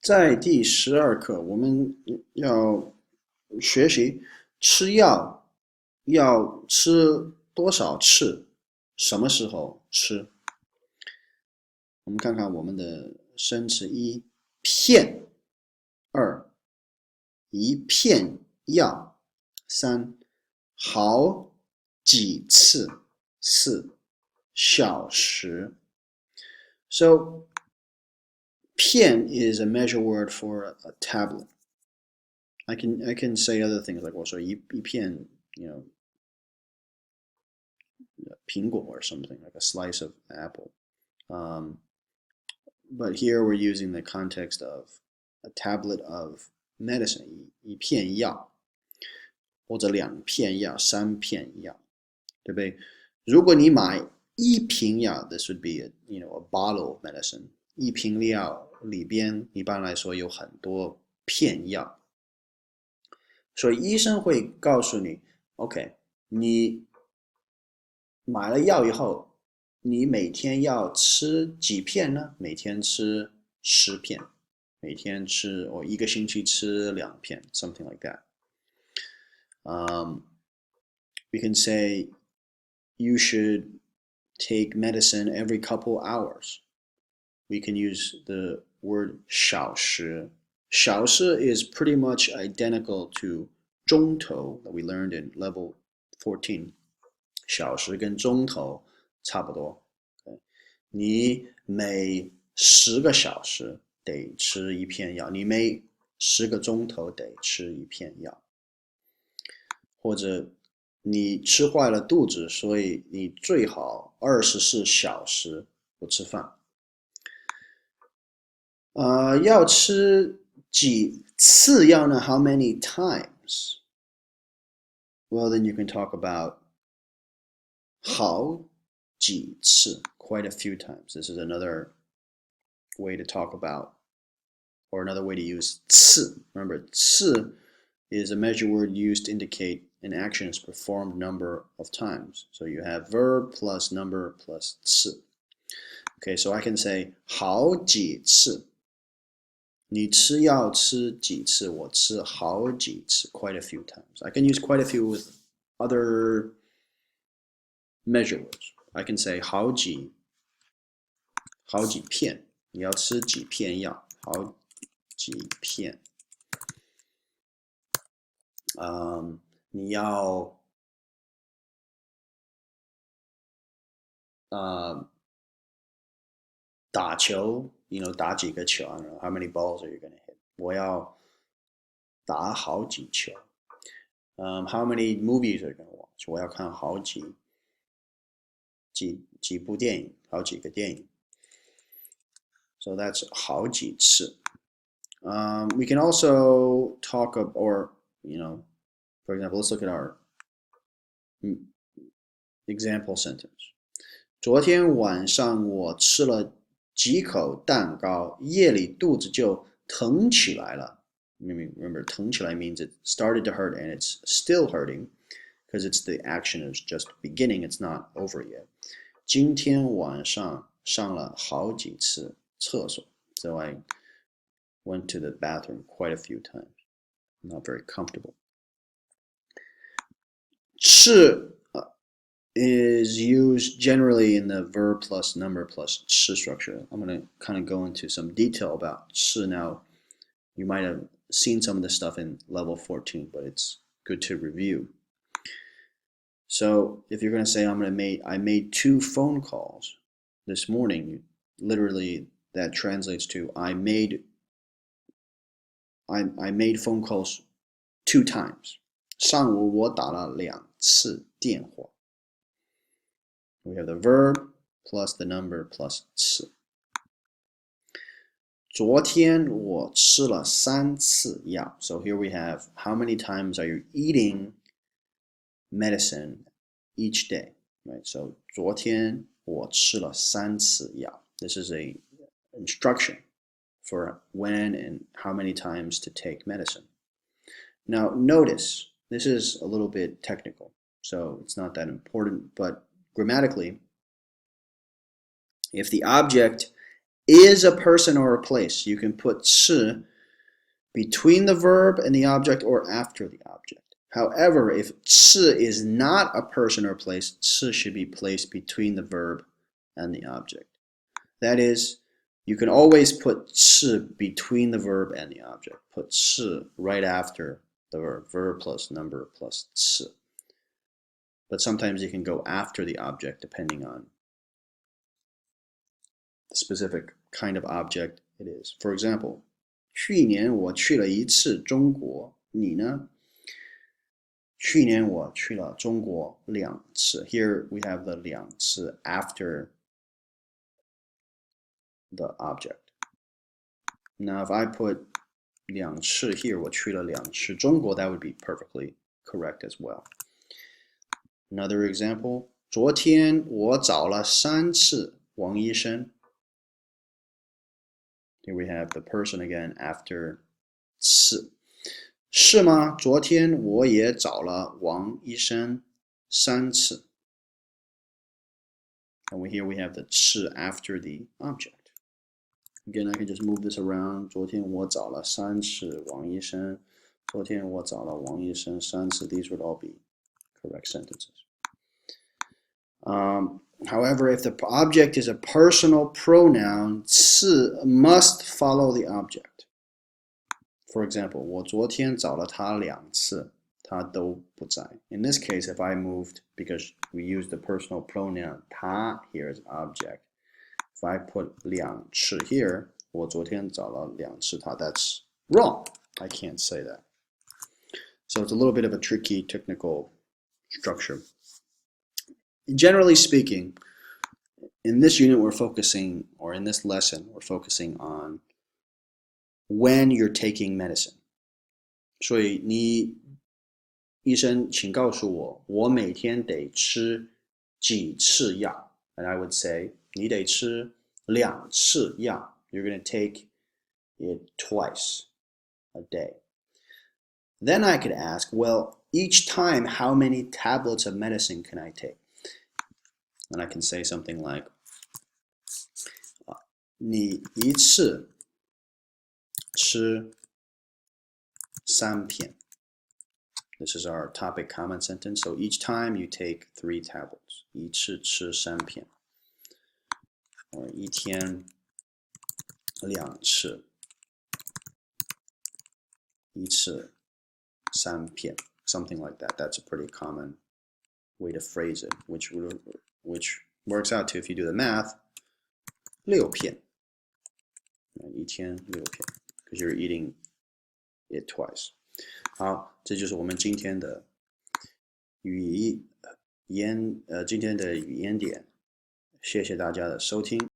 在第12课，我们要学习吃药要吃多少次，什么时候吃。我们看看我们的生词：一片，二一片药，三好几次，四小时。So片 is a measure word for a tablet. I can say other things like 我说一片 苹果 or something like a slice of apple. But here we're using the context of a tablet of medicine, 一片药或者2片药、3片药，对不对？如果你买一瓶药 ，this would be a bottle of medicine. 一瓶药里边一般来说有很多片药，所以医生会告诉你 ，OK， 你买了药以后，你每天要吃几片呢？每天吃10片，每天吃一个星期吃2片 ，something like that. We can say you should take medicine every couple hours. We can use the word 小时. 小时 is pretty much identical to 钟头 that we learned in level 14. 小时跟钟头差不多。你每10个小时得吃一片药，你每10个钟头得吃一片药。或者你吃坏了肚子，所以你最好24小时不吃饭。要吃几次药呢？ How many times? Well, then you can talk about 好几次 quite a few times. This is another way to talk about, or another way to use 次. Remember, 次 is a measure word used to indicate an action is performed number of times. So you have verb plus number plus 次. Okay, so I can say 好几次。你吃药吃几次？我吃好几次 quite a few times. I can use quite a few with other measure words. I can say 好几片，你要吃几片药？好几片。你要打球 打几个球 I don't know how many balls are you gonna hit? 我要打好几球。How many movies are you gonna watch? 我要看好几部电影，好几个电影。So that's 好几次。We can also talk or for example, let's look at our example sentence. 昨天晚上我吃了几口蛋糕，夜里肚子就疼起来了。Remember, 疼起来 means it started to hurt and it's still hurting because it's the action is just beginning, it's not over yet. 今天晚上上了好几次厕所 so I went to the bathroom quite a few times. I'm not very comfortable. 吃is used generally in the verb plus number plus 吃 structure. I'm going to kind of go into some detail about 吃 now. You might have seen some of this stuff in level 14, but it's good to review. So if you're going to say I made 2 phone calls this morning, literally that translates to I made phone calls 2 times. 上午我打了2次电话。We have the verb plus the number plus 次。昨天我吃了3次药。So here we have how many times are you eating medicine each day, right? So 昨天我吃了3次药。This is a instruction for when and how many times to take medicine. Now notice, this is a little bit technical, so it's not that important, but grammatically, if the object is a person or a place. You can put 是 between the verb and the object or after the object. However, if 是 is not a person or place, 是 should be placed between the verb and the object. That is, you can always put 是 between the verb and the object. Put 是 right after the verb plus number plus 是. But sometimes you can go after the object depending on the specific kind of object it is. For example, 去年我去了一次中国，你呢？去年我去了中国2次. Here we have the 2次 after the object. Now if I put 2次 here, 我去了2次中国, that would be perfectly correct as well. Another example, 昨天我找了3次王医生. Here we have the person again after 次. 是吗？昨天我也找了王医生3次. And here we have the 是 after the object. Again, I can just move this around. 昨天我找了3次王医生. 昨天我找了王医生3次. These would all be correct sentences. However, if the object is a personal pronoun, 是 must follow the object. For example, 我昨天找了他2次，他都不在. In this case, if I moved, because we use the personal pronoun 他 here as object, if I put 2次 here, 我昨天找了2次他, that's wrong. I can't say that. So it's a little bit of a tricky technical structure. Generally speaking, in this unit we're focusing, or in this lesson, we're focusing on when you're taking medicine. 所以你医生请告诉我，我每天得吃几次药? And I would say, 你得吃2次药. You're going to take it twice a day. Then I could ask, well, each time, how many tablets of medicine can I take? And I can say something like, 你一次吃3片. This is our topic comment sentence. So each time you take 3 tablets. 一次吃3片. Or 一天2次. 一次3片. Something like that. That's a pretty common way to phrase it, which works out to, if you do the math, 6片. 一天6片. Because you're eating it twice. 好，这就是我们今天的语言点，谢谢大家的收听。